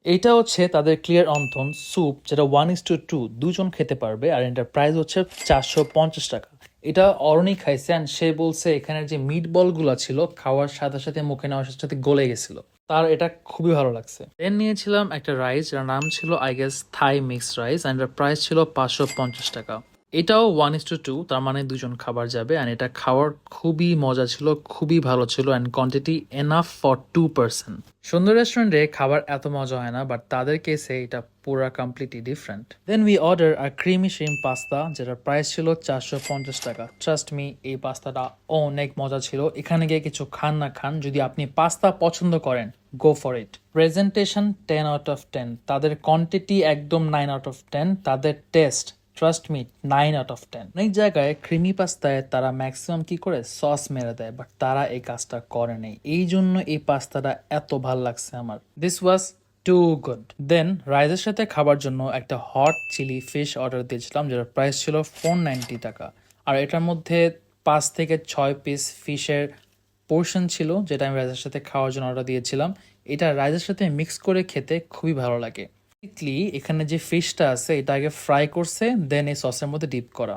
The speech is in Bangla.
এইটা হচ্ছে তাদের ক্লিয়ার অন্থন স্যুপ, যেটা 1:2 দুজন খেতে পারবে, আর এটার প্রাইস হচ্ছে 450 টাকা। এটা অরণি খাইছে অ্যান্ড সে বলছে এখানের যে মিট বলগুলো ছিল খাওয়ার সাথে সাথে মুখে নেওয়ার সাথে সাথে গলে গেছিল, তার এটা খুবই ভালো লাগছে। দেন নিয়েছিলাম একটা রাইস, যার নাম ছিল I guess Thai mix rice, and এটার প্রাইস ছিল 550 টাকা। এটাও 1:2, তার মানে দুজন খাবার যাবে, অ্যান্ড এটা খাওয়ার খুবই মজা ছিল, খুবই ভালো ছিল, and quantity enough for 2 person. সুন্দর রেস্টুরেন্টে খাবার এত মজা হয় না, বাট তাদের কেসে এটা পুরা completely different. Then we order আর ক্রিমি শ্রিম পাস্তা, যেটার প্রাইস ছিল 450 টাকা। ট্রাস্ট মি, এই পাস্তাটা অনেক মজা ছিল। এখানে গিয়ে কিছু খান না খান, যদি আপনি পাস্তা পছন্দ করেন, go for it. Presentation 10 out of 10, তাদের কোয়ান্টিটি একদম 9 আউট অফ 10, তাদের test trust me 9 out of 10। অনেক জায়গায় ক্রিমি পাস্তায় তারা ম্যাক্সিমাম কি করে সস মেরে দেয়, বাট তারা এই কাজটা করে নেই, এই জন্য এই পাস্তাটা এত ভাল লাগছে আমার। This was too good. Then রাইসের সাথে খাবার জন্য একটা হট চিলি ফিশ অর্ডার দিয়েছিলাম, যেটার প্রাইস ছিল 490 টাকা। আর এটার মধ্যে 5 থেকে 6 পিস ফিশের পোর্শন ছিল, যেটা আমি রাইসের সাথে খাওয়ার জন্য অর্ডার দিয়েছিলাম। এটা রাইসের সাথে মিক্স করে খেতে খুবই ভালো লাগে। বেসিক্যালি এখানে যে ফিশটা আছে এটা আগে ফ্রাই করছে, দেন এই সসের মধ্যে ডিপ করা।